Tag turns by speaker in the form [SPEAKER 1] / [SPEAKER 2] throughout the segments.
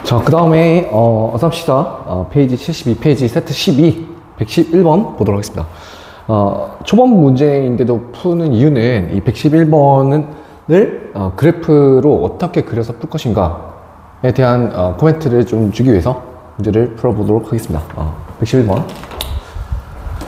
[SPEAKER 1] 자, 그 다음에 어서 합시다. 페이지 72, 페이지 세트 12, 111번 보도록 하겠습니다. 초반 문제인데도 푸는 이유는 이 111번을 그래프로 어떻게 그려서 풀 것인가에 대한 코멘트를 좀 주기 위해서 문제를 풀어보도록 하겠습니다. 111번.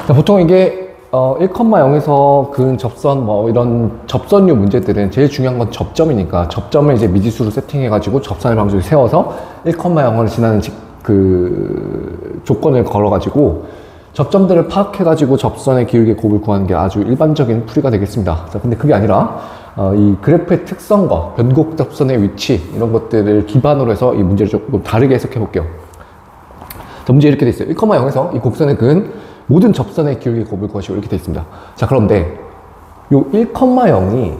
[SPEAKER 1] 자, 보통 이게 1,0에서 근 접선 이런 접선류 문제들은 제일 중요한 건 접점이니까 접점을 이제 미지수로 세팅해 가지고 접선의 방식을 세워서 1,0을 지나는 그 조건을 걸어 가지고 접점들을 파악해 가지고 접선의 기울기의 곱을 구하는 게 아주 일반적인 풀이가 되겠습니다. 자, 근데 그게 아니라 이 그래프의 특성과 변곡 접선의 위치 이런 것들을 기반으로 해서 이 문제를 조금 다르게 해석해 볼게요. 자, 문제 이렇게 돼 있어요. 1,0에서 이 곡선의 근 모든 접선의 기울기 곱을 구하시고 이렇게 되어 있습니다. 자, 그런데 요 1,0이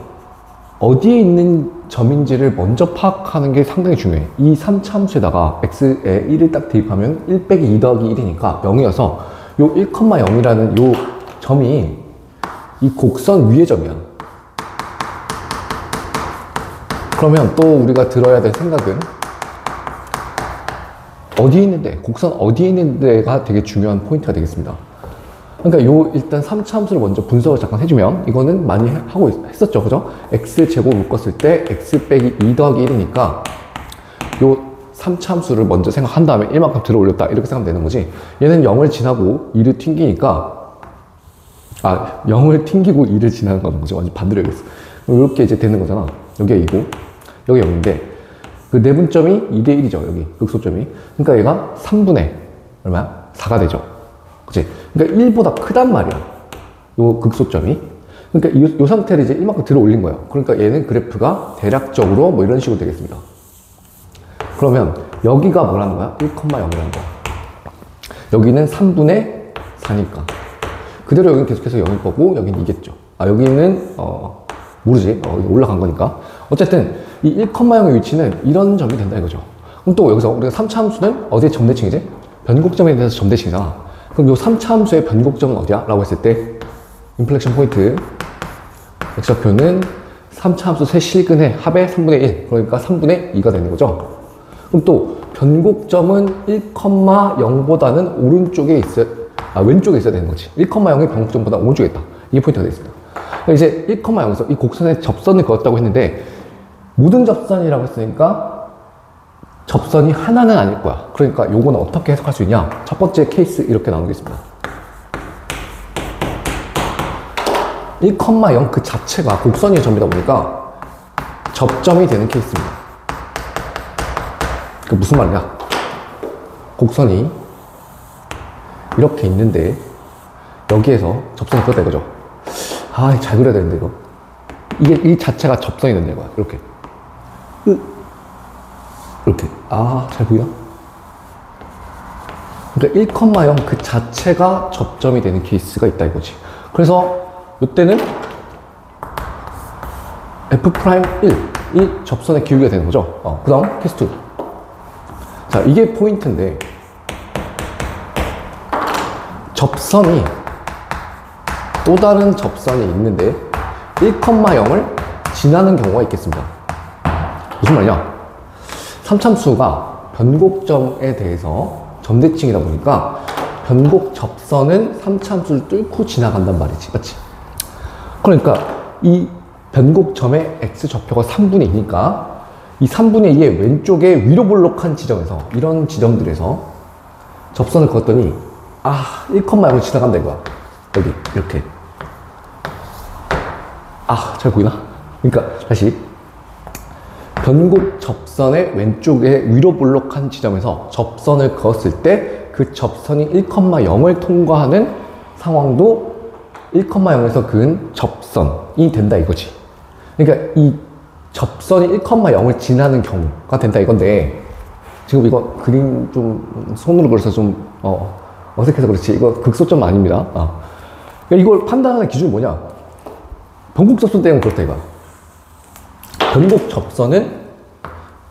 [SPEAKER 1] 어디에 있는 점인지를 먼저 파악하는 게 상당히 중요해. 이 3차함수에다가 x에 1을 딱 대입하면 1 빼기 2 더하기 1이니까 0이어서 요 1,0이라는 요 점이 이 곡선 위의 점이야. 그러면 또 우리가 들어야 될 생각은 어디에 있는데, 곡선 어디에 있는데가 되게 중요한 포인트가 되겠습니다. 그러니까 요 일단 3차함수를 먼저 분석을 잠깐 해주면 이거는 많이 하고 했었죠, 그죠? x제곱 묶었을 때 x 빼기 2 더하기 1이니까 요 3차함수를 먼저 생각한 다음에 1만큼 들어 올렸다 이렇게 생각하면 되는 거지. 얘는 0을 지나고 2를 튕기니까 0을 튕기고 2를 지나는 거는 거죠. 완전 반대로 해야겠어. 이렇게 이제 되는 거잖아. 여기가 2고 여기 0인데 그 내분점이 2대 1이죠. 여기 극소점이. 그러니까 얘가 3분의 얼마야? 4가 되죠. 그치? 그러니까 1보다 크단 말이야. 요 극소점이. 그러니까 요 상태를 이제 1만큼 들어 올린 거예요. 그러니까 얘는 그래프가 대략적으로 뭐 이런 식으로 되겠습니다. 그러면 여기가 뭐라는 거야? 1,0이라는 거야. 여기는 3분의 4니까. 그대로 여기는 계속해서 0일 거고, 여기는 2겠죠. 여기는, 모르지. 올라간 거니까. 어쨌든, 이 1,0의 위치는 이런 점이 된다 이거죠. 그럼 또 여기서 우리가 3차 함수는 어디에 점대칭이지? 변곡점에 대해서 점대칭이잖아. 그럼 요 3차 함수의 변곡점은 어디야? 라고 했을 때, 인플렉션 포인트. x좌표는 3차 함수 세 실근의 합의 3분의 1. 그러니까 3분의 2가 되는 거죠. 그럼 또 변곡점은 1,0보다는 오른쪽에 왼쪽에 있어야 되는 거지. 1,0이 변곡점보다 오른쪽에 있다. 이게 포인트가 되겠습니다. 그러니까 이제 1,0에서 이 곡선에 접선을 그었다고 했는데 모든 접선이라고 했으니까 접선이 하나는 아닐 거야. 그러니까 요거는 어떻게 해석할 수 있냐? 첫 번째 케이스 이렇게 나누겠습니다. 1,0 그 자체가 곡선의 점이다 보니까 접점이 되는 케이스입니다. 그 무슨 말이야? 곡선이 이렇게 있는데 여기에서 접선이 그렇다 이거죠. 잘 그려야 되는데 이거. 이게 이 자체가 접선이 된다 이거야. 이렇게. 이렇게. 잘 보이나? 그러니까 1,0 그 자체가 접점이 되는 케이스가 있다 이거지. 그래서 이때는 F'1이 접선의 기울기가 되는 거죠. 그 다음 케이스 2. 자, 이게 포인트인데 접선이 또 다른 접선이 있는데 1,0을 지나는 경우가 있겠습니다. 무슨 말이냐? 3참수가 변곡점에 대해서 점대칭이다 보니까 변곡 접선은 3참수를 뚫고 지나간단 말이지. 맞지? 그러니까 이 변곡점의 x좌표가 3분의 2니까 이 3분의 2의 왼쪽에 위로 볼록한 지점에서 이런 지점들에서 접선을 그었더니 1,0을 지나간다 이거야. 여기 이렇게. 잘 보이나? 그러니까 다시 변곡 접선의 왼쪽에 위로 볼록한 지점에서 접선을 그었을 때 그 접선이 1,0을 통과하는 상황도 1,0에서 그은 접선이 된다 이거지. 그러니까 이 접선이 1,0을 지나는 경우가 된다 이건데 지금 이거 그림 좀 손으로 그려서 좀 어색해서 그렇지 이거 극소점 아닙니다. 그러니까 이걸 판단하는 기준이 뭐냐? 변곡 접선 때문에 그렇다 이거야. 변곡 접선은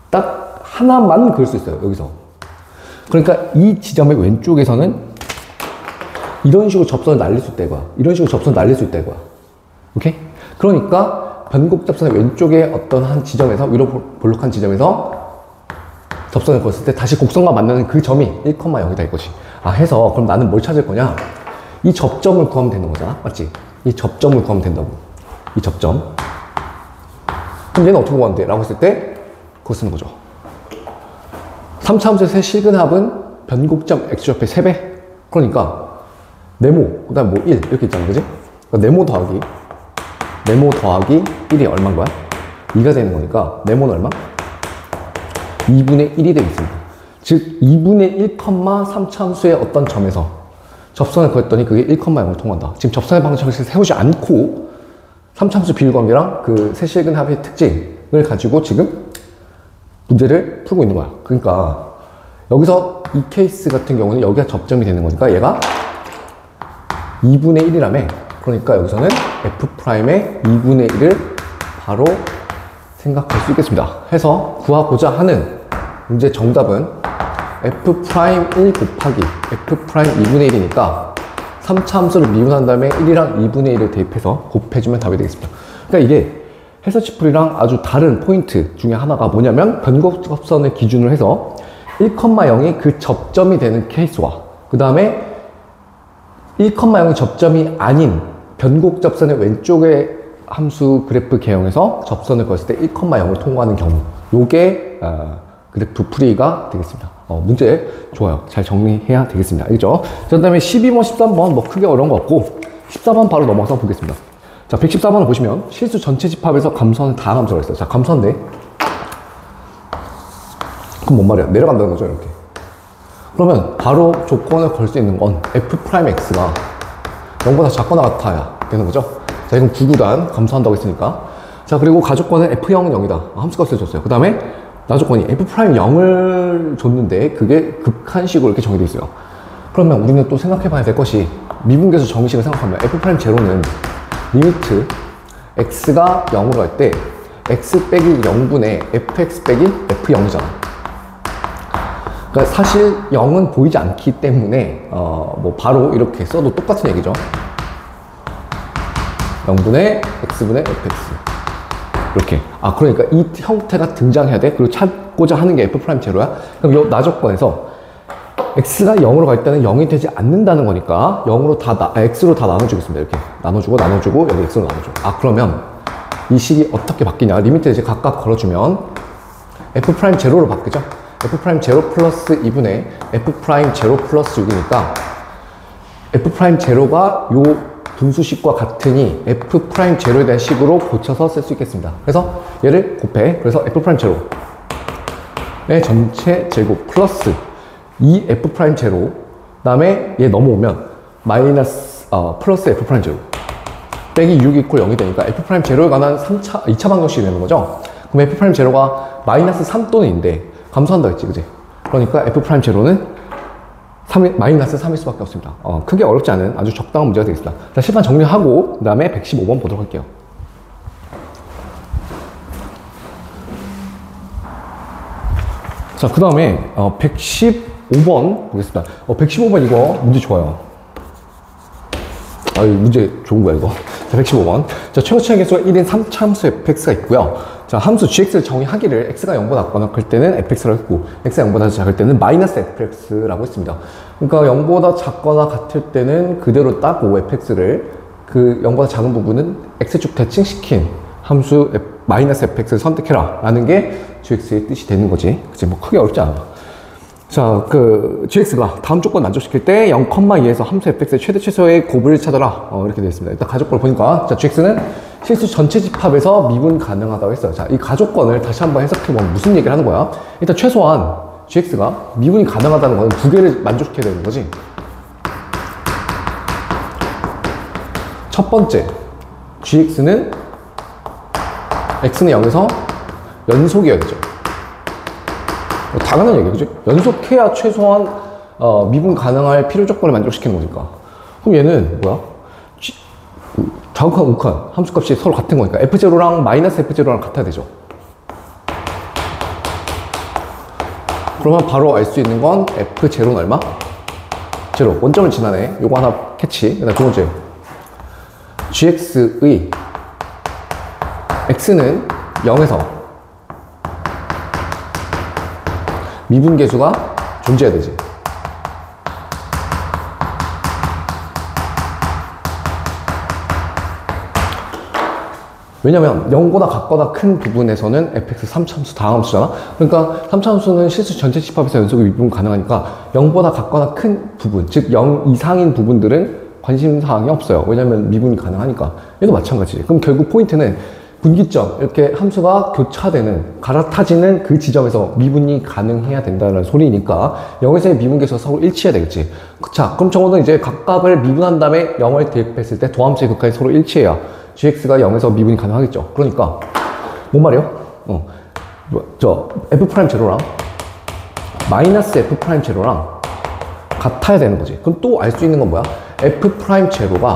[SPEAKER 1] 딱 하나만 그릴 수 있어요 여기서. 그러니까 이 지점의 왼쪽에서는 이런 식으로 접선을 날릴 수 있다 이거야. 이런 식으로 접선을 날릴 수 있다 이거야. 오케이? 그러니까 변곡 접선의 왼쪽에 어떤 한 지점에서 위로 볼록한 지점에서 접선을 그었을 때 다시 곡선과 만나는 그 점이 1,0이다 이거지. 아, 해서 그럼 나는 뭘 찾을 거냐? 이 접점을 구하면 되는 거잖아. 맞지? 이 접점을 구하면 된다고. 이 접점. 그럼 얘는 어떻게 구하면 돼? 라고 했을 때 그거 쓰는 거죠. 3차함수의 실근합은 변곡점 x좌표의 3배. 그러니까 네모, 그 다음 뭐 1 이렇게 있잖아. 그지? 그러니까 네모 더하기 1이 얼마인 거야? 2가 되는 거니까 네모는 얼마? 2분의 1이 되겠습니다. 즉 2분의 1, 3차함수의 어떤 점에서 접선을 그었더니 그게 1,0을 통한다. 지금 접선의 방정식을 세우지 않고 3차함수 비율관계랑 그 세실근합의 특징을 가지고 지금 문제를 풀고 있는 거야. 그러니까 여기서 이 케이스 같은 경우는 여기가 접점이 되는 거니까 얘가 2분의 1이라며. 그러니까 여기서는 F'의 2분의 1을 바로 생각할 수 있겠습니다. 해서 구하고자 하는 문제 정답은 F'1 곱하기 F'2분의 1이니까 3차 함수를 미분한 다음에 1이랑 2분의 1을 대입해서 곱해주면 답이 되겠습니다. 그러니까 이게 해서치풀이랑 아주 다른 포인트 중에 하나가 뭐냐면 변곡접선을 기준으로 해서 1,0이 그 접점이 되는 케이스와 그 다음에 1,0이 접점이 아닌 변곡접선의 왼쪽의 함수 그래프 개형에서 접선을 그었을 때 1,0을 통과하는 경우 요게 그래프 풀이가 되겠습니다. 문제 좋아요. 잘 정리해야 되겠습니다. 알겠죠? 그 다음에 12번, 13번 뭐 크게 어려운 거 없고 14번 바로 넘어가서 보겠습니다. 자, 114번을 보시면 실수 전체 집합에서 감소하는 다 감소가 있어요. 자, 감소인데 그럼 뭔 말이야? 내려간다는 거죠, 이렇게. 그러면 바로 조건을 걸 수 있는 건 F'X가 0보다 작거나 같아야 되는 거죠. 자, 이건 구구단 감소한다고 했으니까. 자, 그리고 가조건은 F0은 0이다. 함수가 없어졌어요. 그 다음에 나조건이 F'0을 줬는데 그게 극한식으로 이렇게 정의되어 있어요. 그러면 우리는 또 생각해 봐야 될 것이 미분계수 정의식을 생각하면 F'0는 리미트 x가 0으로 갈 때 x 빼기 0분의 fx 빼기 f0이잖아. 그러니까 사실 0은 보이지 않기 때문에 뭐 바로 이렇게 써도 똑같은 얘기죠. 0분의 x분의 fx 이렇게. 아, 그러니까 이 형태가 등장해야 돼. 그리고 찾고자 하는 게 f'0야. 그럼 이 나조건에서 x가 0으로 갈 때는 0이 되지 않는다는 거니까 0으로 x로 다 나눠주겠습니다. 이렇게 나눠주고 여기 x로 나눠줘. 아, 그러면 이 식이 어떻게 바뀌냐? 리미트 이제 각각 걸어주면 f'0로 바뀌죠. f'0 플러스 2분의 f'0 플러스 6이니까 f'0가 요 분수식과 같으니 f'0에 대한 식으로 고쳐서 쓸 수 있겠습니다. 그래서 얘를 곱해. 그래서 f'0의 전체 제곱 플러스 이 f'0 다음에 얘 넘어오면 마이너스 플러스 f'0 빼기 6 이퀄 0이 되니까 f'0에 관한 2차 방정식이 되는 거죠. 그럼 f'0가 마이너스 3 또는 2인데 감소한다 했지, 그지? 그러니까 f'0는 마이너스 3일 수밖에 없습니다. 크게 어렵지 않은 아주 적당한 문제가 되겠습니다. 자, 실판 정리하고 그 다음에 115번 보도록 할게요. 자, 그 다음에 115번 보겠습니다. 115번 이거 문제 좋아요. 문제 좋은 거야 이거. 자, 115번. 자, 최고치의 개수가 1인 3차 함수 fx가 있고요. 자, 함수 gx를 정의하기를 x가 0보다 작거나 클 때는 fx라고 했고 x가 0보다 작을 때는 마이너스 fx라고 했습니다. 그러니까 0보다 작거나 같을 때는 그대로 따고 fx를 그 0보다 작은 부분은 x축 대칭시킨 함수 마이너스 fx를 선택해라 라는 게 gx의 뜻이 되는 거지. 그치? 뭐 크게 어렵지 않아. 자, 그 gx가 다음 조건 만족시킬 때 0,2에서 함수 fx의 최대 최소의 곱을 찾아라. 이렇게 되어 있습니다. 일단 가조건을 보니까 자, gx는 실수 전체 집합에서 미분 가능하다고 했어요. 자, 이 가조건을 다시 한번 해석해보면 무슨 얘기를 하는 거야? 일단 최소한 gx가 미분이 가능하다는 건 두 개를 만족시켜야 되는 거지. 첫 번째, gx는 x는 0에서 연속이어야 되죠. 당연한 얘기죠. 그죠? 연속해야 최소한 미분 가능할 필요 조건을 만족시키는 거니까. 그럼 얘는 뭐야? 좌극한 우극한 함수값이 서로 같은 거니까 f0랑 마이너스 f0랑 같아야 되죠. 그러면 바로 알 수 있는 건 f0는 얼마? 0. 원점을 지나네. 요거 하나 캐치. 그 다음 두 번째, gx의 x는 0에서 미분계수가 존재해야 되지. 왜냐면 0보다 같거나 큰 부분에서는 fx 3차함수 다함수잖아. 그러니까 3차함수는 실수 전체 집합에서 연속이 미분 가능하니까 0보다 같거나 큰 부분, 즉 0 이상인 부분들은 관심사항이 없어요. 왜냐면 미분이 가능하니까. 얘도 마찬가지. 그럼 결국 포인트는 분기점, 이렇게 함수가 교차되는, 갈아타지는 그 지점에서 미분이 가능해야 된다는 소리니까 0에서의 미분계수가 서로 일치해야 되겠지. 자, 그럼 적어도 이제 각각을 미분한 다음에 0을 대입했을 때 도함수의 극한이 서로 일치해야 gx가 0에서 미분이 가능하겠죠. 그러니까 뭔 말이에요? 저 f' 제로랑 마이너스 f' 제로랑 같아야 되는 거지. 그럼 또 알 수 있는 건 뭐야? f' 제로가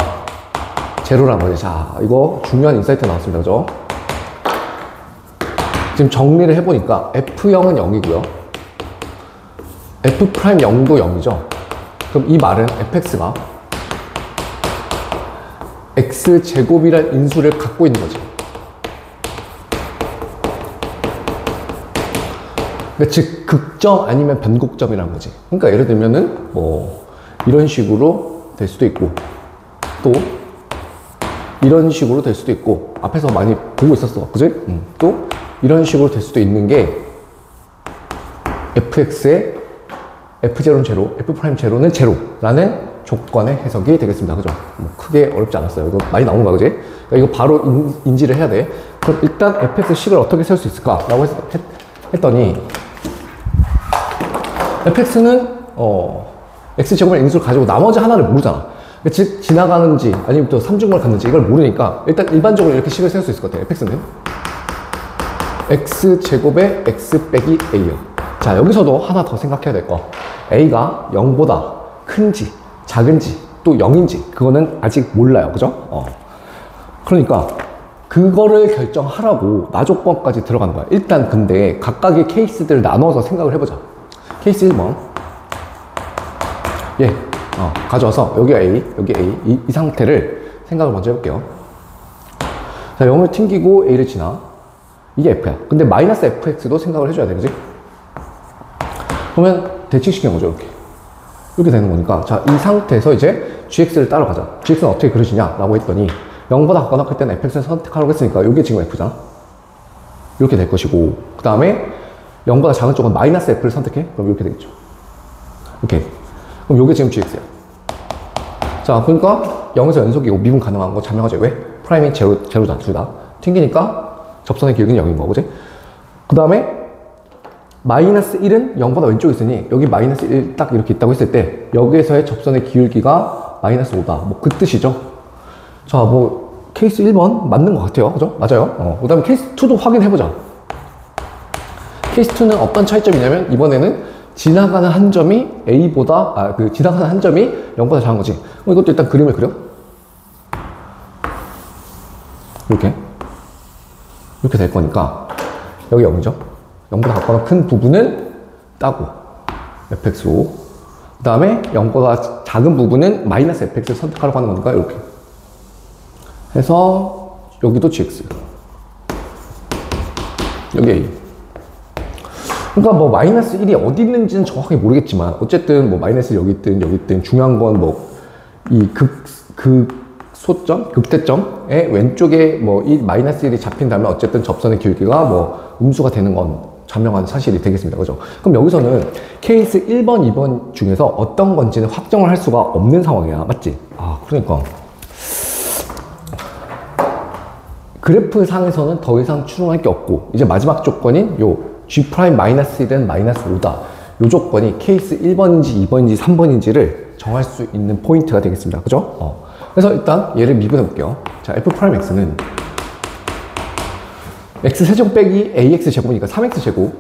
[SPEAKER 1] 제로란 거지. 자, 이거 중요한 인사이트 나왔습니다. 그죠? 지금 정리를 해보니까 f0은 0이고요. f'0도 0이죠. 그럼 이 말은 fx가 x제곱이란 인수를 갖고 있는 거지. 그러니까 즉 극점 아니면 변곡점이라는 거지. 그러니까 예를 들면은 뭐 이런 식으로 될 수도 있고 또 이런 식으로 될 수도 있고 앞에서 많이 보고 있었어. 그지? 또 이런 식으로 될 수도 있는 게 fx의 f0는 제로, f'0는 제로라는 조건의 해석이 되겠습니다. 그죠? 뭐 크게 어렵지 않았어요. 이거 많이 나온 거야, 그지? 그러니까 이거 바로 인지를 해야 돼. 그럼 일단 fx식을 어떻게 세울 수 있을까? 라고 했더니 fx는 x제곱의 인수를 가지고 나머지 하나를 모르잖아. 그러니까 즉 지나가는지 아니면 또 삼중근을 갖는지 이걸 모르니까 일단 일반적으로 이렇게 식을 세울 수 있을 것 같아. fx는 x제곱의 x 빼기 a요. 자, 여기서도 하나 더 생각해야 될 거. a가 0보다 큰지 작은지 또 0인지 그거는 아직 몰라요. 그죠? 그러니까 그거를 결정하라고 나조건까지 들어가는 거야. 일단 근데 각각의 케이스들을 나눠서 생각을 해보자. 케이스 1번 가져와서 여기가 A, 여기 A 이 상태를 생각을 먼저 해볼게요. 자, 0을 튕기고 A를 지나 이게 F야. 근데 마이너스 FX도 생각을 해줘야 돼. 그지? 그러면 대칭시키는 거죠. 이렇게 되는 거니까 자, 이 상태에서 이제 gx를 따라가자. gx는 어떻게 그려지냐 라고 했더니 0보다 같거나 클 때는 fx를 선택하라고 했으니까 이게 지금 f잖아. 이렇게 될 것이고 그 다음에 0보다 작은 쪽은 마이너스 f를 선택해. 그럼 이렇게 되겠죠. 이렇게. 그럼 이게 지금 gx야. 자, 그러니까 0에서 연속이고 미분 가능한 거 자명하죠. 왜? 프라임이 제로다. 둘 다. 튕기니까 접선의 기울기는 0인 거고, 그지? 그 다음에 마이너스 1은 0보다 왼쪽에 있으니 여기 마이너스 1 딱 이렇게 있다고 했을 때 여기에서의 접선의 기울기가 마이너스 5다. 뭐 그 뜻이죠. 자, 뭐 케이스 1번 맞는 것 같아요. 그죠? 맞아요. 그 다음에 케이스 2도 확인해보자. 케이스 2는 어떤 차이점이냐면 이번에는 지나가는 한 점이 A보다 지나가는 한 점이 0보다 작은 거지. 그럼 이것도 일단 그림을 그려. 이렇게 될 거니까 여기 0이죠. 0보다 같거나 큰 부분은 따고 fx로 그 다음에 0보다 작은 부분은 마이너스 fx를 선택하라고 하는 거니까 이렇게 해서 여기도 gx 여기 a. 그러니까 뭐 마이너스 1이 어디 있는지는 정확하게 모르겠지만 어쨌든 뭐 마이너스 여기 있든 중요한 건 뭐 이 소점, 극대점의 왼쪽에 뭐 이 마이너스 1이 잡힌다면 어쨌든 접선의 기울기가 뭐 음수가 되는 건 자명한 사실이 되겠습니다. 그죠? 그럼 여기서는 케이스 1번, 2번 중에서 어떤 건지는 확정을 할 수가 없는 상황이야. 맞지? 그러니까 그래프 상에서는 더 이상 추론할 게 없고 이제 마지막 조건인 요 G'-1은 마이너스 5다. 요 조건이 케이스 1번인지 2번인지 3번인지를 정할 수 있는 포인트가 되겠습니다. 그죠? 그래서 일단 얘를 미분해 볼게요. 자, f'x는 x세제곱 빼기 ax제곱이니까 3x제곱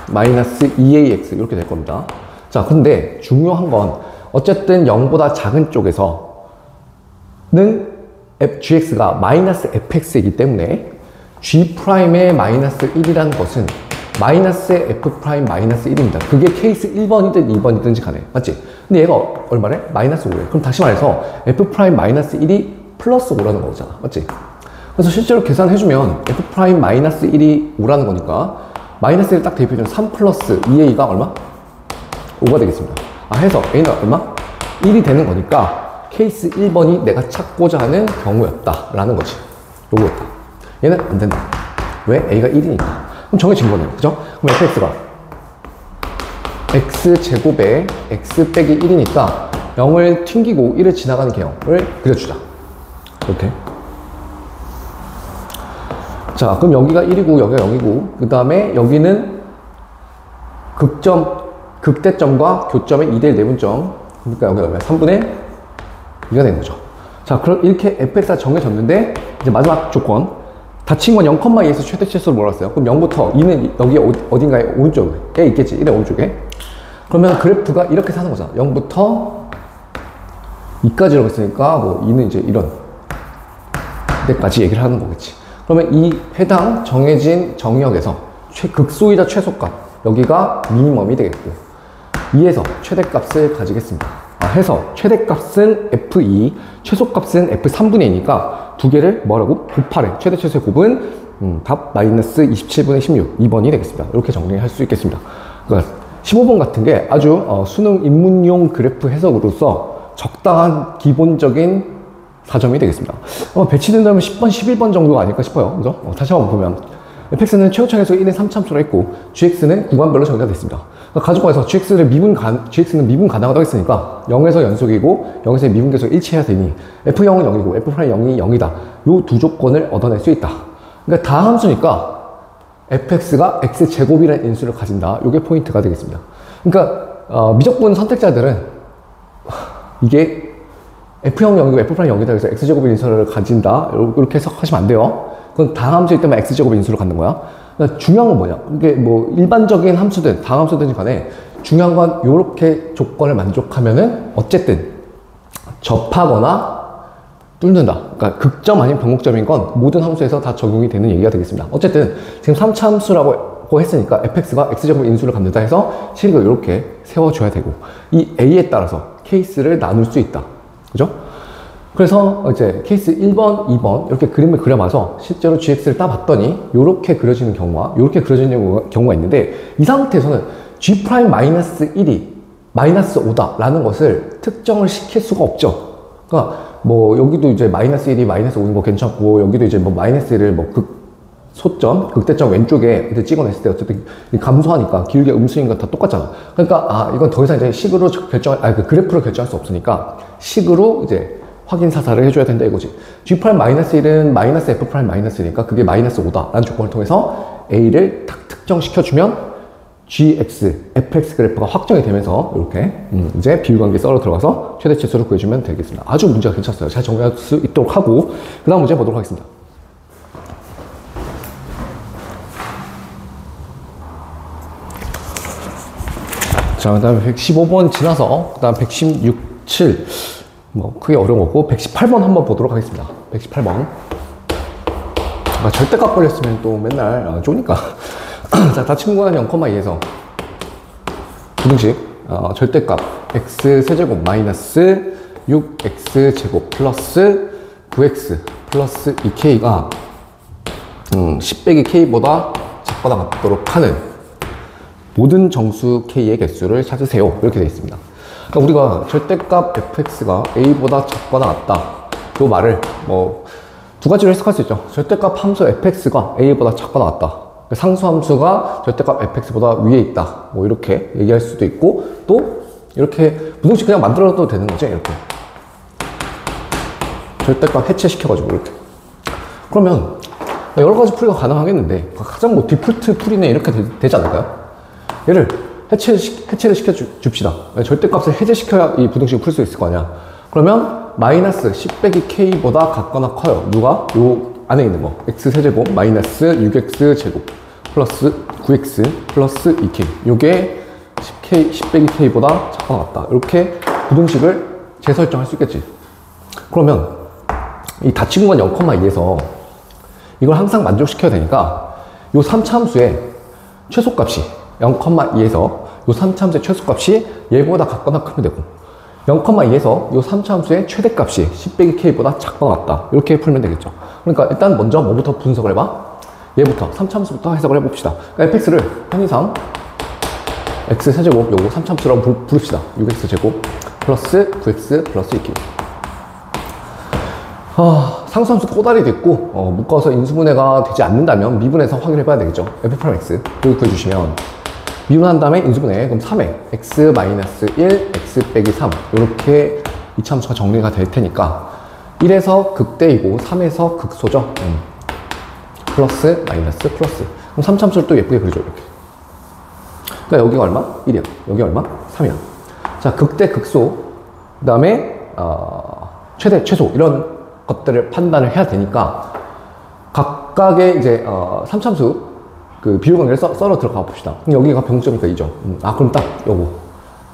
[SPEAKER 1] 마이너스 2ax 이렇게 될 겁니다. 자, 근데 중요한 건 어쨌든 0보다 작은 쪽에서는 gx가 마이너스 fx이기 때문에 g'의 마이너스 1이라는 것은 마이너스의 f' 마이너스 1입니다. 그게 케이스 1번이든 2번이든지 간에. 맞지? 근데 얘가 얼마래? 마이너스 5래. 그럼 다시 말해서 f' 마이너스 1이 플러스 5라는 거잖아. 맞지? 그래서 실제로 계산해주면 f' 마이너스 1이 5라는 거니까 마이너스 1을 딱 대입해주면 3 플러스 2a가 얼마? 5가 되겠습니다. 해서 a는 얼마? 1이 되는 거니까 케이스 1번이 내가 찾고자 하는 경우였다 라는 거지. 요거였다. 얘는 안 된다. 왜? a가 1이니까. 그럼 정해진 거네요. 그죠? 그럼 fx가 x제곱에 x 빼기 1이니까 0을 튕기고 1을 지나가는 개형을 그려주자. 이렇게. 자, 그럼 여기가 1이고 여기가 0이고 그 다음에 여기는 극대점과 교점의 2대1 내분점, 그러니까 여기가 얼마야? 3분의 2가 되는 거죠. 자, 그럼 이렇게 fx가 정해졌는데 이제 마지막 조건, 닫힌 건 0,2에서 최대 치수로 몰았어요. 그럼 0부터 2는 여기 어딘가에 오른쪽에 있겠지. 1의 오른쪽에. 그러면 그래프가 이렇게 사는 거잖아. 0부터 2까지라고 했으니까 뭐 2는 이제 이런 데까지 얘기를 하는 거겠지. 그러면 이 해당 정해진 정의역에서 극소이자 최소값, 여기가 미니멈이 되겠고 2에서 최대값을 가지겠습니다. 해서 최대값은 f2, 최소값은 f3분의 2니까 두 개를 뭐라고? 곱하래. 최대 최소의 곱은 답 마이너스 27분의 16, 2번이 되겠습니다. 이렇게 정리할 수 있겠습니다. 그러니까 15번 같은 게 아주 수능 입문용 그래프 해석으로서 적당한 기본적인 4점이 되겠습니다. 배치된다면 10번, 11번 정도가 아닐까 싶어요. 그죠? 다시 한번 보면 fx는 최고차에서 1의 3참수로 했고 gx는 구간별로 정의가 됐습니다. 그러니까 가족과에서 gx는 미분 가능하다고 했으니까 0에서 연속이고 0에서 미분계속 일치해야 되니 f0은 0이고 f'0이 0이다. 요 두 조건을 얻어낼 수 있다. 그러니까 다함수니까 fx가 x제곱이라는 인수를 가진다. 요게 포인트가 되겠습니다. 그러니까 미적분 선택자들은 이게 f0 0이고 f'0이다. 그래서 x제곱 인수를 가진다. 이렇게 해석하시면 안 돼요. 그건 다함수일 때만 x제곱 인수를 갖는 거야. 그러니까 중요한 건 뭐냐? 이게 뭐 일반적인 함수든 다함수든 간에 중요한 건 이렇게 조건을 만족하면은 어쨌든 접하거나 뚫는다. 그러니까 극점 아닌 변곡점인 건 모든 함수에서 다 적용이 되는 얘기가 되겠습니다. 어쨌든 지금 3차함수라고 했으니까 fx가 x제곱 인수를 갖는다 해서 식을 이렇게 세워줘야 되고 이 a에 따라서 케이스를 나눌 수 있다. 그죠? 그래서 이제 케이스 1번, 2번 이렇게 그림을 그려봐서 실제로 gx를 따봤더니 이렇게 그려지는 경우와 이렇게 그려지는 경우가 있는데 이 상태에서는 g'-1이 마이너스 5다 라는 것을 특정을 시킬 수가 없죠. 그러니까 뭐 여기도 이제 마이너스 1이 마이너스 5인 거 괜찮고 여기도 이제 뭐 마이너스 1을 뭐 소점, 극대점 왼쪽에 찍어냈을 때 어쨌든 감소하니까 기울기가 음수인 건 다 똑같잖아. 그러니까 이건 더 이상 이제 식으로 그 그래프로 결정할 수 없으니까 식으로 이제 확인 사살을 해줘야 된다 이거지. g'-1은 마이너스 f'-1이니까 그게 마이너스 5다 라는 조건을 통해서 a를 딱 특정시켜주면 gx, fx 그래프가 확정이 되면서 이렇게 이제 비율관계 썰어 들어가서 최대 치수를 구해주면 되겠습니다. 아주 문제가 괜찮았어요. 잘 정리할 수 있도록 하고 그 다음 문제 보도록 하겠습니다. 자, 그 다음에 115번 지나서 그 다음 116, 7 뭐 크게 어려운 거고 118번 한번 보도록 하겠습니다. 118번 절대값 걸렸으면 또 맨날 쪼니까 자, 닫힌 구간 0,2에서 부등식 절대값 x세제곱 마이너스 6x제곱 플러스 9x 플러스 2k가 10 빼기 k보다 작거나 같도록 하는 모든 정수 k의 개수를 찾으세요. 이렇게 되어 있습니다. 그러니까 우리가 절대값 fx가 a보다 작거나 같다 이 말을 뭐 두 가지로 해석할 수 있죠. 절대값 함수 fx가 a보다 작거나 같다, 상수함수가 절대값 fx보다 위에 있다, 뭐 이렇게 얘기할 수도 있고 또 이렇게 부등식 그냥 만들어도 되는 거죠. 이렇게 절대값 해체시켜가지고 이렇게 그러면 여러 가지 풀이가 가능하겠는데 가장 뭐 디폴트 풀이는 이렇게 되지 않을까요? 얘를 해체를 시켜줍시다. 절대값을 해제시켜야 이 부등식을 풀 수 있을 거 아니야. 그러면 마이너스 10 빼기 k보다 같거나 커요. 누가? 요 안에 있는 거 x세제곱 마이너스 6x제곱 플러스 9x 플러스 2k 요게 10 빼기 k보다 작거나 같다. 이렇게 부등식을 재설정할 수 있겠지. 그러면 이 닫힌 건 0,2에서 이걸 항상 만족시켜야 되니까 요 3차함수의 최소값이 0,2에서 요 3차함수의 최소값이 얘보다 같거나 크면 되고 0,2에서 요 3차함수의 최대값이 10 빼기 k보다 작거나 같다. 이렇게 풀면 되겠죠. 그러니까 일단 먼저 뭐부터 분석을 해봐? 얘부터 3참수부터 해석을 해봅시다. 그러니까 fx를 편의상 x 세제곱 요거 3참수라고 부릅시다. 6x 제곱 플러스 9x 플러스 2k. 상수함수 꼬다리 됐고 묶어서 인수분해가 되지 않는다면 미분해서 확인해 봐야 되겠죠. f'(x) 여기 구해주시면 미분한 다음에 인수분해, 그럼 3에 x-1 x 빼기 3 이렇게 이차함수가 정리가 될 테니까 1에서 극대이고 3에서 극소죠. 플러스 마이너스 플러스. 그럼 3참수를 또 예쁘게 그려줘. 이렇게. 그러니까 여기가 얼마? 1이야. 여기 얼마? 3이야. 자, 극대 극소, 그 다음에 최대 최소 이런 것들을 판단을 해야 되니까 각각의 이제 3참수 그 비율관계를 썰어 들어가 봅시다. 여기가 병점이니까 2죠. 그럼 딱 요거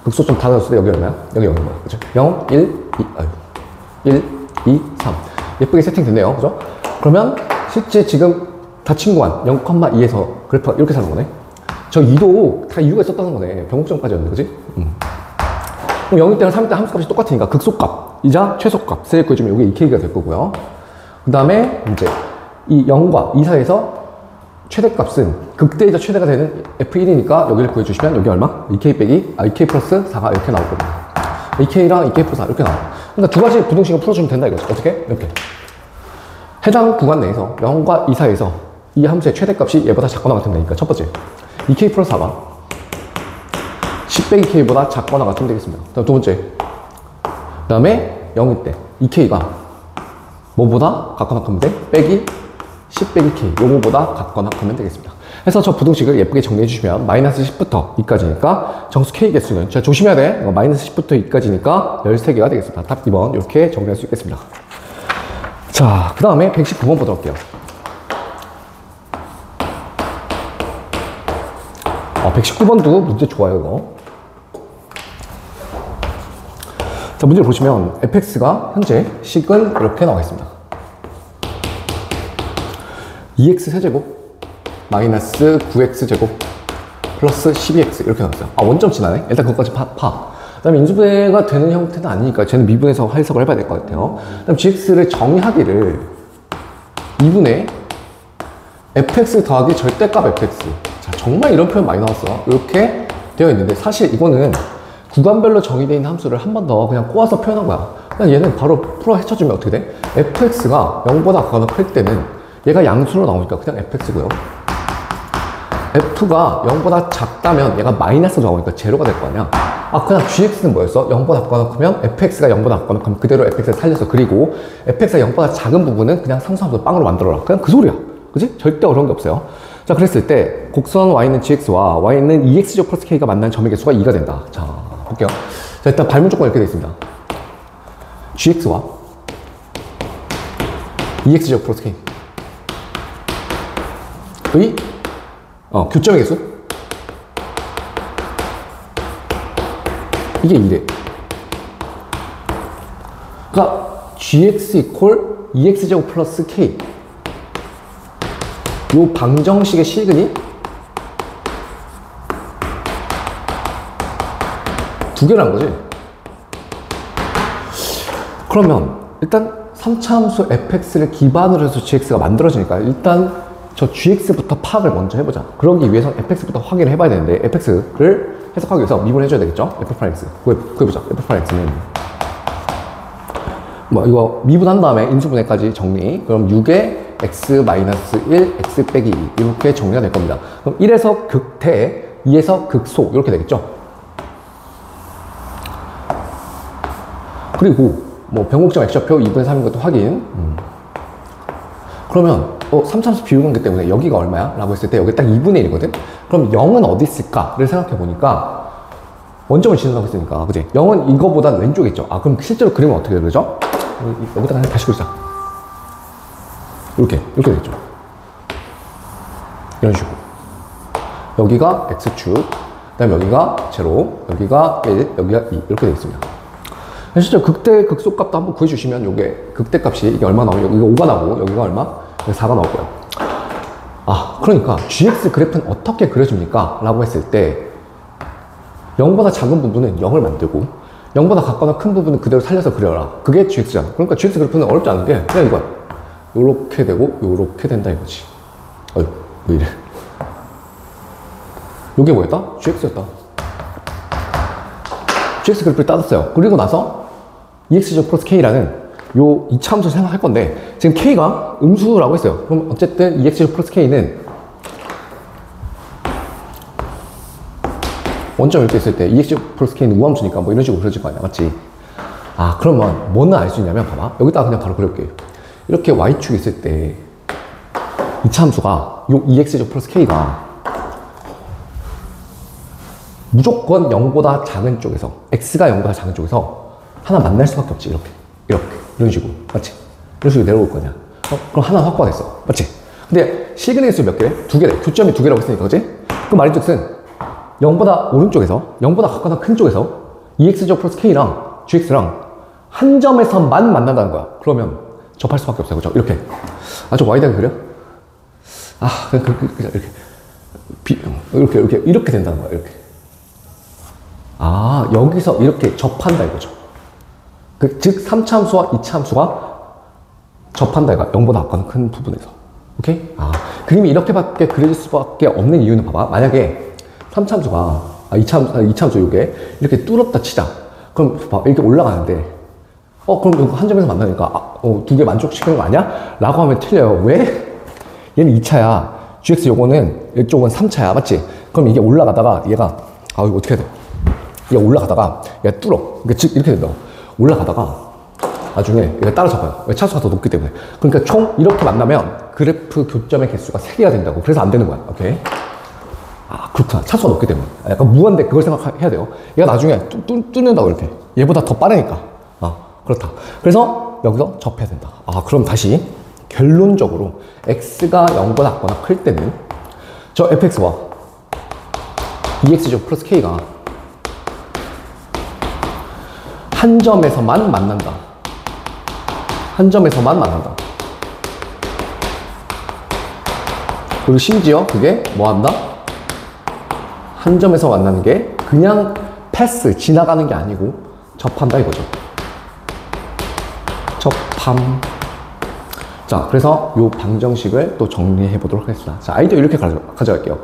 [SPEAKER 1] 극소점 다 넣었을 때 여기 얼마야? 여기 0이야. 그죠? 0, 1, 2, 1, 2, 3. 예쁘게 세팅됐네요. 그죠? 그러면 실제 지금 닫힌 구간 0,2에서 그래프가 이렇게 사는 거네. 저 2도 다 이유가 있었다는 거네. 변곡점까지였는데, 그지? 그럼 0일 때랑 3일 때 함수값이 똑같으니까 극소값이자 최소값을 구해주면 이게 2k가 될 거고요. 그 다음에 이제 이 0과 2 사이에서 최대값은 극대이자 최대가 되는 f1이니까 여기를 구해주시면 여기 얼마? 2k 빼기 2k 플러스 4가 이렇게 나올 겁니다. 2k랑 2k 플러스 4 이렇게 나와요. 그러니까 두 가지 부등식을 풀어주면 된다 이거죠. 어떻게? 이렇게. 해당 구간 내에서 0과 2 사이에서 이 함수의 최대값이 얘보다 작거나 같으면 되니까 첫 번째 2k 플러스 4가 10 빼기 k보다 작거나 같으면 되겠습니다. 두 번째 그 다음에 0일 때 2k가 뭐보다 같거나 하면 돼? 빼기 10 빼기 k 요거보다 같거나 하면 되겠습니다. 그래서 저 부등식을 예쁘게 정리해 주시면 마이너스 10부터 2까지니까 정수 k 개수는 자 조심해야 돼. 마이너스 10부터 2까지니까 13개가 되겠습니다. 답 2번 이렇게 정리할 수 있겠습니다. 자, 그 다음에 119번 보도록 할게요. 119번도 문제 좋아요, 이거. 자, 문제를 보시면 fx가 현재 식은 이렇게 나와 있습니다. 2x 세제곱 마이너스 9x 제곱 플러스 12x 이렇게 나왔어요. 원점 지나네? 일단 그것까지 파. 그 다음에 인수분해가 되는 형태는 아니니까 쟤는 미분해서 해석을 해봐야 될 것 같아요. 그 다음 gx를 정의하기를 2분의 fx 더하기 절대값 fx. 자, 정말 이런 표현 많이 나왔어. 이렇게 되어 있는데 사실 이거는 구간별로 정의되어 있는 함수를 한 번 더 그냥 꼬아서 표현한 거야. 그냥 얘는 바로 풀어 헤쳐주면 어떻게 돼? fx가 0보다 가까운 클 때는 얘가 양수로 나오니까 그냥 fx고요. f가 0보다 작다면 얘가 마이너스로 나오니까 제로가 될 거 아니야. 그냥 gx는 뭐였어? 0보다 가까운 크면 fx가 0보다 가까운 그럼 그대로 fx를 살려서 그리고 fx가 0보다 작은 부분은 그냥 상수함수 빵으로 만들어라. 그냥 그 소리야. 그지? 절대 어려운 게 없어요. 자, 그랬을 때 곡선 y는 gx와 y는 2x제곱 플러스 k가 만난 점의 개수가 2가 된다. 자, 볼게요. 자, 일단 발문 조건 이렇게 되어 있습니다. gx와 2x제곱 플러스 k 의 교점의 개수 이게 2래. 그러니까 gx 이퀄 2x제곱 플러스 k 요 방정식의 시근이 두 개라는 거지. 그러면 일단 3차 함수 fx를 기반으로 해서 gx가 만들어지니까 일단 저 gx부터 파악을 먼저 해보자. 그러기 위해서 fx부터 확인을 해봐야 되는데 fx를 해석하기 위해서 미분해줘야 되겠죠. f'(x) 구해보자. f'(x는 이거 미분한 다음에 인수분해까지 정리. 그럼 6에 x-1 x 빼기 2 이렇게 정리가 될 겁니다. 그럼 1에서 극대 2에서 극소 이렇게 되겠죠. 그리고 변곡점 x좌표 2분의 3인 것도 확인. 그러면 3참수 비율관계 때문에 여기가 얼마야? 라고 했을 때 여기 딱 2분의 1이거든? 그럼 0은 어디 있을까를 생각해 보니까 원점을 지정하고 있으니까 그치? 0은 이거보다 왼쪽에 있죠. 그럼 실제로 그리면 어떻게 되죠? 여기다가 다시 그리자. 이렇게 되죠. 이런 식으로 여기가 x축, 그 다음에 여기가 0, 여기가 1, 여기가 2 이렇게 되어 있습니다. 실제 극대 극소값도 한번 구해주시면 요게 극대값이 이게 얼마 나오고 여기가 5가 나오고 여기가 얼마? 여기 4가 나올 거예요. 그러니까 gx 그래프는 어떻게 그려집니까? 라고 했을 때 0보다 작은 부분은 0을 만들고 0보다 가까운 큰 부분은 그대로 살려서 그려라. 그게 gx잖아. 그러니까 gx 그래프는 어렵지 않은 게 그냥 이거야. 요렇게 되고 요렇게 된다 이거지. 어휴, 왜 이래. 요게 뭐였다? GX였다. GX 그래프를 따졌어요. 그리고 나서 EX제곱 플러스 K라는 요 이차함수를 생각할 건데, 지금 K가 음수라고 했어요. 그럼 어쨌든 EX제곱 플러스 K는 원점 이렇게 있을 때 EX제곱 플러스 K는 우함수니까 뭐 이런 식으로 그려질 거 아니야. 맞지? 아, 그러면 뭐는 알 수 있냐면, 봐봐. 여기다가 그냥 바로 그려볼게요. 이렇게 Y축이 있을 때 이차함수가 요 EX제곱 플러스 K가 무조건 0보다 작은 쪽에서, X가 0보다 작은 쪽에서 하나 만날 수밖에 없지. 이렇게 이런 식으로. 맞지? 이런 식으로 내려올 거냐. 그럼 하나 확보가 됐어. 맞지? 근데 실근의 수 몇 개래? 2개래. 교점이 2개라고 했으니까. 그치? 그 말인즉슨 0보다 오른쪽에서, 0보다 가까운 큰 쪽에서 EX제곱 플러스 K랑 GX랑 한 점에서만 만난다는 거야. 그러면 접할 수밖에 없어요. 그죠? 이렇게. 아, 저 Y당 그려? 아, 그냥 이렇게 된다는 거야. 이렇게. 아, 여기서 이렇게 접한다 이거죠. 즉 3차함수와 2차함수가 접한다 이거야. 0보다 가까운 큰 부분에서. 오케이? 아, 그림이 이렇게밖에 그려질 수밖에 없는 이유는 봐봐. 만약에 3차함수가 2차함수 요게 이렇게 뚫었다 치자. 그럼 봐, 이렇게 올라가는데 그럼 이거 한 점에서 만나니까 2개 만족시키는 거 아니야? 라고 하면 틀려요. 왜? 얘는 2차야. GX 요거는 이쪽은 3차야. 맞지? 그럼 이게 올라가다가 얘가 이거 어떻게 해야 돼? 얘가 올라가다가 얘가 뚫어. 그러니까 즉 이렇게 된다. 올라가다가 나중에 얘가 따라잡아요. 왜? 차수가 더 높기 때문에. 그러니까 총 이렇게 만나면 그래프 교점의 개수가 3개가 된다고. 그래서 안 되는 거야. 오케이? 아, 그렇구나. 차수가 높기 때문에. 약간 무한대 그걸 생각해야 돼요. 얘가 나중에 뚫는다고 이렇게. 얘보다 더 빠르니까. 그렇다. 그래서 여기서 접해야 된다. 아, 그럼 다시 결론적으로 X가 0보다 작거나 클 때는 저 fx와 EX제곱 플러스 K가 한 점에서만 만난다. 한 점에서만 만난다. 그리고 심지어 그게 뭐 한다? 한 점에서 만나는 게 그냥 패스, 지나가는 게 아니고 접한다 이거죠. 접함. 자, 그래서 이 방정식을 또 정리해 보도록 하겠습니다. 자, 아이디어 이렇게 가져갈게요.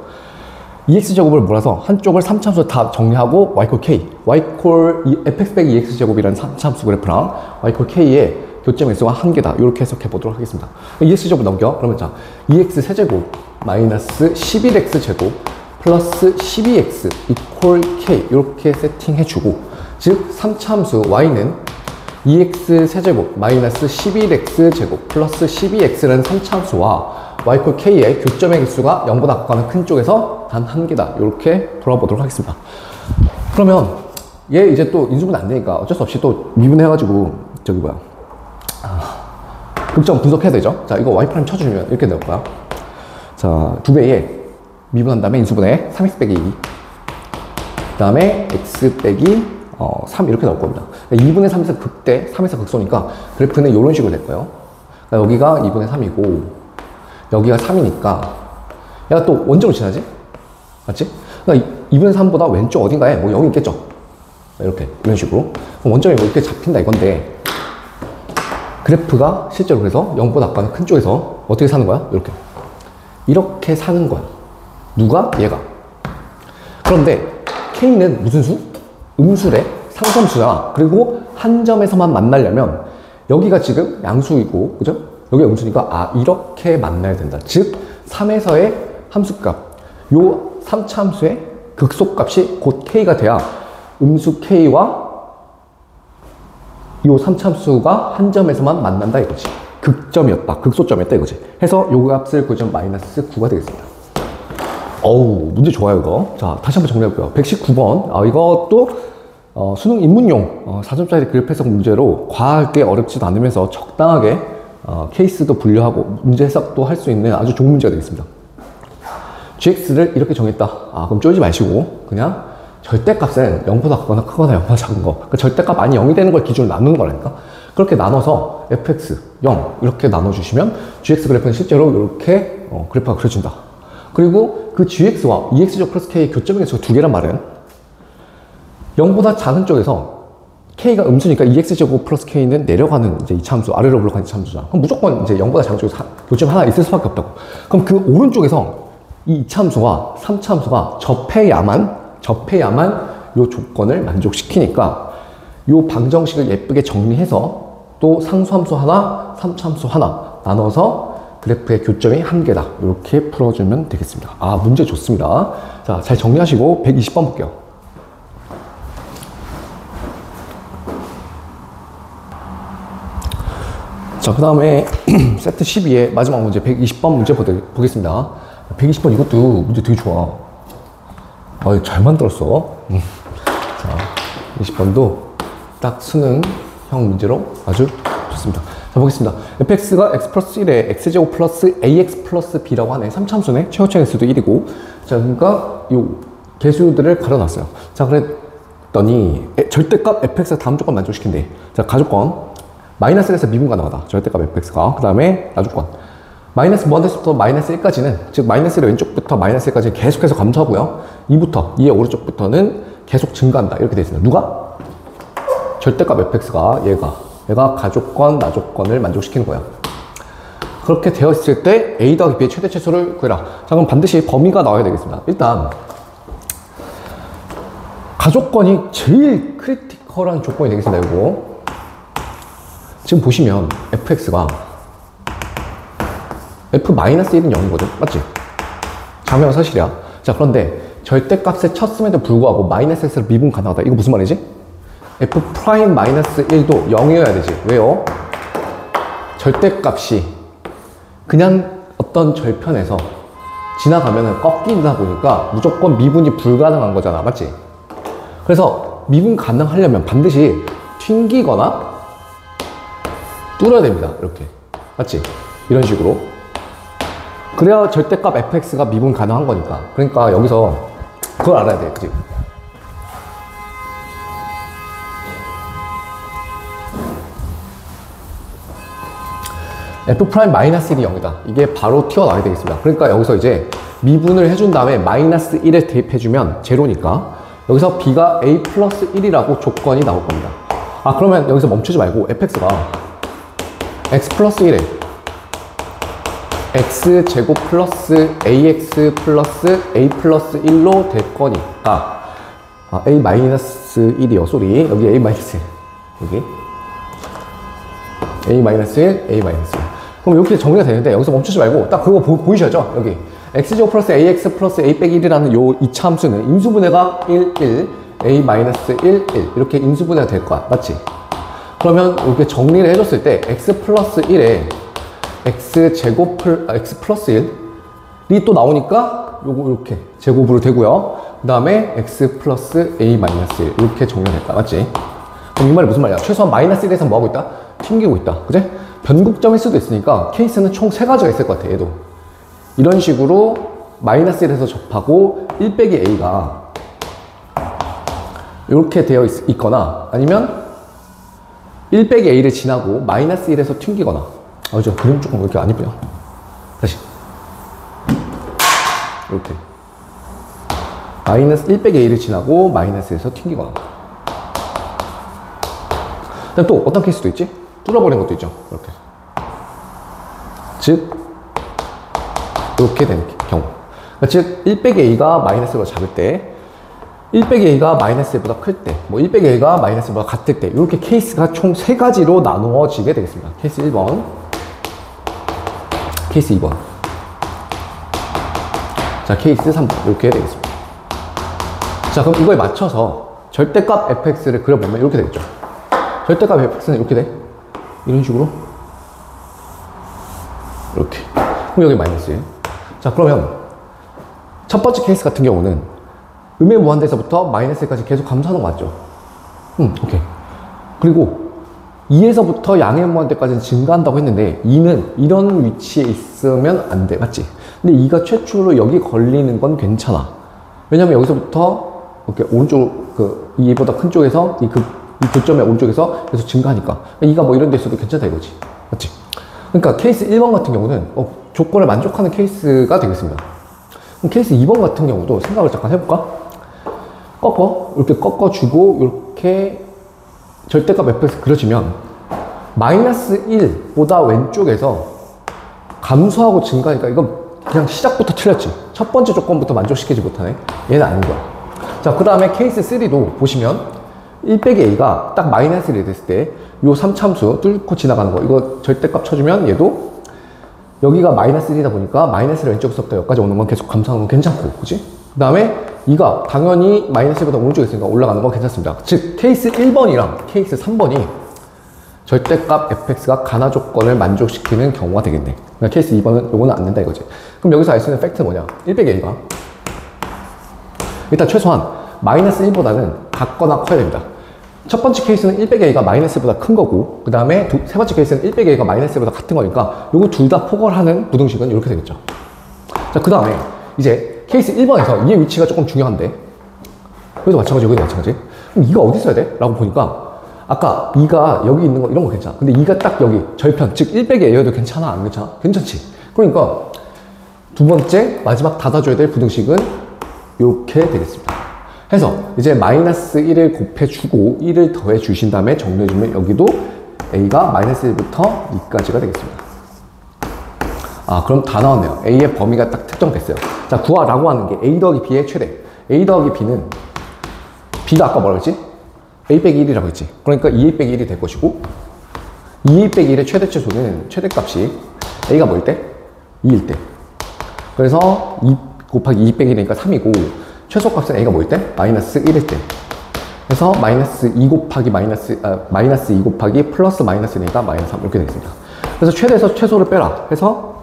[SPEAKER 1] EX제곱을 몰아서 한쪽을 3차함수 다 정리하고 Y콜 K, Y콜 fx 빼기 EX제곱이라는 3차함수 그래프랑 Y콜 K의 교점 개수가 1개다. 이렇게 해석해 보도록 하겠습니다. EX제곱을 넘겨. 그러면 자, EX 세제곱 마이너스 11X 제곱 플러스 12X 이퀄 K 이렇게 세팅해주고, 즉 3차함수 Y는 EX 세제곱 마이너스 11X 제곱 플러스 12X라는 3차함수와 Y콜 K의 교점의 개수가 0보다 가까운 큰 쪽에서 단 1개다. 이렇게 돌아보도록 하겠습니다. 그러면 얘 이제 또 인수분 안 되니까 어쩔 수 없이 또 미분해가지고 극점 분석해야 되죠. 자, 이거 Y' 쳐주면 이렇게 될 거야. 자, 2배에 미분한 다음에 인수분해 3x 빼기 2, 그 다음에 x 빼기 3 이렇게 나올 겁니다. 2분의 3에서 극대, 3에서 극소니까 그래프는 이런 식으로 될 거예요. 그러니까 여기가 2분의 3이고 여기가 3이니까 얘가 또 원점으로 지나지? 맞지? 그러니까 2분의 3보다 왼쪽 어딘가에 뭐 0이 있겠죠? 이렇게, 이런 식으로. 그럼 원점이 뭐 이렇게 잡힌다 이건데, 그래프가 실제로 그래서 0보다 가까운 큰 쪽에서 어떻게 사는 거야? 이렇게 사는 거야. 누가? 얘가. 그런데 K는 무슨 수? 음수래. 상수함수잖아. 그리고 한 점에서만 만나려면 여기가 지금 양수이고, 그죠? 여기가 음수니까 이렇게 만나야 된다. 즉 3에서의 함수값, 요 3차 함수의 극소값이 곧 K가 돼야 음수 K와 요 3차 함수가 한 점에서만 만난다 이거지. 극점이었다. 극소점이었다 이거지. 해서 요 값을 9점 마이너스 9가 되겠습니다. 어우, 문제 좋아요, 이거. 자, 다시 한번 정리해볼게요. 119번. 이것도, 수능 입문용, 4점짜리 그래프 해석 문제로 과하게 어렵지도 않으면서 적당하게, 케이스도 분류하고, 문제 해석도 할 수 있는 아주 좋은 문제가 되겠습니다. GX를 이렇게 정했다. 그럼 쫄지 마시고, 그냥 절대값은 0보다 크거나 크거나 0보다 작은 거. 그 절대값 아니 0이 되는 걸 기준으로 나누는 거라니까. 그렇게 나눠서 fx 0 이렇게 나눠주시면 GX 그래프는 실제로 이렇게 그래프가 그려진다. 그리고 그 GX와 EX제곱 플러스 K의 교점의 개수가 2개란 말은 0보다 작은 쪽에서 K가 음수니까 2x제곱 플러스 K는 내려가는 이제 이차함수, 아래로 올라가는 이차함수잖아. 그럼 무조건 이제 0보다 작은 쪽에 교점 하나 있을 수밖에 없다고. 그럼 그 오른쪽에서 이 이차함수와 3차함수가 접해야만 요 조건을 만족시키니까 요 방정식을 예쁘게 정리해서 또 상수함수 하나, 3차함수 하나 나눠서 그래프의 교점이 한 개다. 이렇게 풀어주면 되겠습니다. 아, 문제 좋습니다. 자, 잘 정리하시고 120번 볼게요. 자, 그 다음에 세트 12의 마지막 문제 120번 문제 보겠습니다. 120번 이것도 문제 되게 좋아. 아, 잘 만들었어. 자, 20번도 딱 수능형 문제로 아주 좋습니다. 자, 보겠습니다. fx가 x 플러스 1에 x제곱 플러스 ax 플러스 b라고 하네. 3차함수네. 최고차 개수도 1이고. 자, 그러니까 요 개수들을 가려놨어요. 자, 그랬더니 절대값 fx가 다음 조건 만족시킨대. 자, 가조건. 마이너스 1에서 미분 가능하다. 절대값 fx가. 그 다음에 나조건. 마이너스 무한대수부터 마이너스 1까지는, 즉 마이너스 1의 왼쪽부터 마이너스 1까지 계속해서 감소하고요. 2의 오른쪽부터는 계속 증가한다. 이렇게 되어 있습니다. 누가? 절대값 fx가 얘가 가조건, 나조건을 만족시키는 거야. 그렇게 되어 있을 때 a 더하기 b의 최대 최소를 구해라. 자, 그럼 반드시 범위가 나와야 되겠습니다. 일단 가조건이 제일 크리티컬한 조건이 되겠습니다. 이거 지금 보시면 fx가 f-1은 0이거든. 맞지? 자명 사실이야. 자, 그런데 절대값에 쳤음에도 불구하고 마이너스 x를 미분 가능하다. 이거 무슨 말이지? f'-1도 0이어야 되지. 왜요? 절대값이 그냥 어떤 절편에서 지나가면 꺾인다 보니까 무조건 미분이 불가능한 거잖아. 맞지? 그래서 미분 가능하려면 반드시 튕기거나 뚫어야 됩니다. 이렇게. 맞지? 이런 식으로. 그래야 절대값 fx가 미분 가능한 거니까. 그러니까 여기서 그걸 알아야 돼. 그치? f'-1이 0이다. 이게 바로 튀어나와야 되겠습니다. 그러니까 여기서 이제 미분을 해준 다음에 마이너스 1을 대입해주면 제로니까 여기서 b가 a 플러스 1이라고 조건이 나올 겁니다. 아, 그러면 여기서 멈추지 말고 fx가 x 플러스 1에 x제곱 플러스 ax 플러스 a 플러스 1로 될 거니까 a 마이너스 1이요. 쏘리. 여기 a 마이너스 1. 여기 a 마이너스 1, a 마이너스 1. 그럼 이렇게 정리가 되는데 여기서 멈추지 말고 딱 그거 보이셔죠? 여기 x제곱 플러스 ax 플러스 a 빼기 1이라는 요 이차 함수는 인수분해가 1, 1, a 마이너스 1, 1 이렇게 인수분해가 될 거야. 맞지? 그러면 이렇게 정리를 해줬을 때 x 플러스 1에 x 플러스 1이 또 나오니까 요거 이렇게 제곱으로 되고요. 그 다음에 x 플러스 a 마이너스 1 이렇게 정리가 될까? 맞지? 그럼 이 말이 무슨 말이야? 최소한 마이너스 1에서 뭐 하고 있다? 튕기고 있다. 그지? 변곡점일 수도 있으니까 케이스는 총 3가지가 있을 것 같아. 얘도 이런 식으로 마이너스 1에서 접하고 1 빼기 a가 이렇게 되어 있거나 아니면 1 빼기 a를 지나고 마이너스 1에서 튕기거나. 아, 저 그림 조금 이렇게 안 이쁘냐? 다시 이렇게 마이너스 1 빼기 a를 지나고 마이너스에서 튕기거나. 그다음 또 어떤 케이스도 있지? 뚫어버린 것도 있죠. 이렇게. 즉 이렇게 되는 경우. 그러니까 즉 1 빼기 a가 마이너스보다 작을 때, 1 빼기 a가 마이너스 1보다 클 때, 뭐 1 빼기 a가 마이너스 1보다 같을 때, 이렇게 케이스가 총 3가지로 나누어지게 되겠습니다. 케이스 1번, 케이스 2번, 자, 케이스 3번 이렇게 되겠습니다. 자, 그럼 이거에 맞춰서 절대값 fx를 그려보면 이렇게 되겠죠. 절대값 fx는 이렇게 돼. 이런 식으로 이렇게. 그럼 여기 마이너스 1. 자, 그러면 첫 번째 케이스 같은 경우는 음의 무한대에서부터 마이너스 1까지 계속 감소하는 거 맞죠? 오케이. 그리고 2에서부터 양의 무한대까지는 증가한다고 했는데 2는 이런 위치에 있으면 안 돼. 맞지? 근데 2가 최초로 여기 걸리는 건 괜찮아. 왜냐면 여기서부터 이렇게 오른쪽, 2보다 큰 쪽에서 이 교점의 오른쪽에서 계속 증가하니까 2가 뭐 이런 데 있어도 괜찮다 이거지. 맞지? 그러니까 케이스 1번 같은 경우는 조건을 만족하는 케이스가 되겠습니다. 그럼 케이스 2번 같은 경우도 생각을 잠깐 해볼까? 이렇게 꺾어주고 이렇게 절대값 fx 그려지면 마이너스 1보다 왼쪽에서 감소하고 증가하니까 이거 그냥 시작부터 틀렸지. 첫 번째 조건부터 만족시키지 못하네. 얘는 아닌 거야. 자, 그 다음에 케이스 3도 보시면 1 빼기 a가 딱 마이너스 1이 됐을 때 요 3참수 뚫고 지나가는 거 이거 절대값 쳐주면 얘도 여기가 마이너스 1이다 보니까 마이너스 1 왼쪽에서부터 여기까지 오는 건 계속 감소하는 건 괜찮고, 그치? 그 다음에 이가 당연히 마이너스 1보다 오른쪽에 있으니까 올라가는 건 괜찮습니다. 즉 케이스 1번이랑 케이스 3번이 절대값 fx가 가나 조건을 만족시키는 경우가 되겠네. 그러니까 케이스 2번은 요거는 안 된다 이거지. 그럼 여기서 알 수 있는 팩트는 뭐냐? 1 빼기 a가 일단 최소한 마이너스 1보다는 같거나 커야 됩니다. 첫 번째 케이스는 1 빼기 a가 마이너스 1보다 큰 거고, 그 다음에 세 번째 케이스는 1 빼기 a가 마이너스 1보다 같은 거니까 요거 둘 다 포괄하는 부등식은 이렇게 되겠죠. 자, 그 다음에 이제 케이스 1번에서 이의 위치가 조금 중요한데, 여기도 마찬가지, 여기도 마찬가지. 그럼 2가 어디 있어야 돼? 라고 보니까 아까 2가 여기 있는 거 이런 거 괜찮아. 근데 2가 딱 여기 절편, 즉 1 빼기 a여도 괜찮아? 안 괜찮아? 괜찮지. 그러니까 두 번째 마지막 닫아줘야 될 부등식은 이렇게 되겠습니다. 해서 이제 마이너스 1을 곱해주고 1을 더해주신 다음에 정리해주면 여기도 a가 마이너스 1부터 2까지가 되겠습니다. 아, 그럼 다 나왔네요. a의 범위가 딱 특정됐어요. 자, 구하라고 하는 게 a 더하기 b의 최대. a 더하기 b는 b가 아까 뭐라고 했지? a 빼기 1이라고 했지. 그러니까 2a 빼기 1이 될 것이고, 2a 빼기 1의 최대치수는 최대값이 a가 뭐일 때? 2일 때. 그래서 2 곱하기 2 빼기 1이니까 3이고, 최소값은 a가 뭐일 때? 마이너스 1일 때. 그래서 마이너스 2 곱하기 마이너스 2 곱하기 플러스 마이너스니까 마이너스 3 이렇게 되겠습니다. 그래서 최대에서 최소를 빼라 해서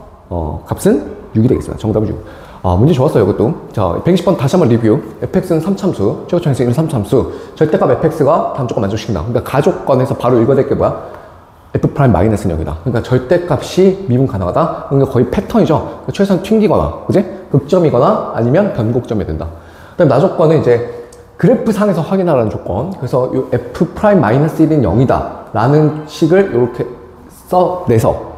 [SPEAKER 1] 값은 6이 되겠습니다. 정답은 6. 아, 문제 좋았어요, 이것도. 자, 120번 다시 한번 리뷰. fx는 3참수, 최고차항식은 3참수, 절대값 fx가 다음 조건 만족시킨다. 그러니까 가조건에서 바로 읽어야 될 게 뭐야? f 프라임 마이너스는 0이다. 그러니까 절대값이 미분 가능하다. 그러니까 거의 패턴이죠. 그러니까 최소한 튕기거나, 그지? 극점이거나 아니면 변곡점이 된다. 그 다음 나조건은 이제 그래프 상에서 확인하라는 조건. 그래서 이 f 프라임 마이너스 1은 0이다. 라는 식을 이렇게 써내서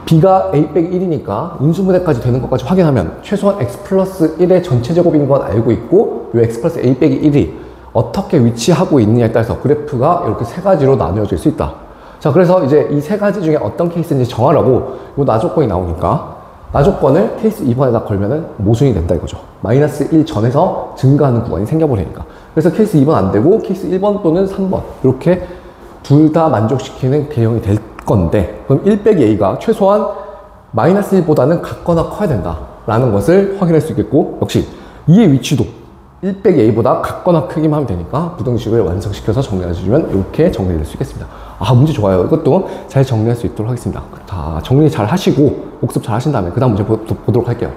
[SPEAKER 1] b가 a 빼기 1이니까 인수분해까지 되는 것까지 확인하면 최소한 x 플러스 1의 전체 제곱인 건 알고 있고, 이 x 플러스 a 빼기 1이 어떻게 위치하고 있느냐에 따라서 그래프가 이렇게 세 가지로 나뉘어질 수 있다. 자, 그래서 이제 이 세 가지 중에 어떤 케이스인지 정하라고 이 나조건이 나오니까 나조건을 케이스 2번에다 걸면은 모순이 된다 이거죠. 마이너스 1 전에서 증가하는 구간이 생겨버리니까. 그래서 케이스 2번 안 되고 케이스 1번 또는 3번 이렇게 둘 다 만족시키는 개형이 될 건데, 그럼 1 빼기 a가 최소한 마이너스 1보다는 같거나 커야 된다 라는 것을 확인할 수 있겠고, 역시 2의 위치도 1 빼기 a보다 같거나 크기만 하면 되니까 부등식을 완성시켜서 정리해주면 이렇게 정리될 수 있겠습니다. 아, 문제 좋아요. 이것도 잘 정리할 수 있도록 하겠습니다. 다 정리 잘 하시고 복습 잘 하신 다음에 그 다음 문제 보도록 할게요.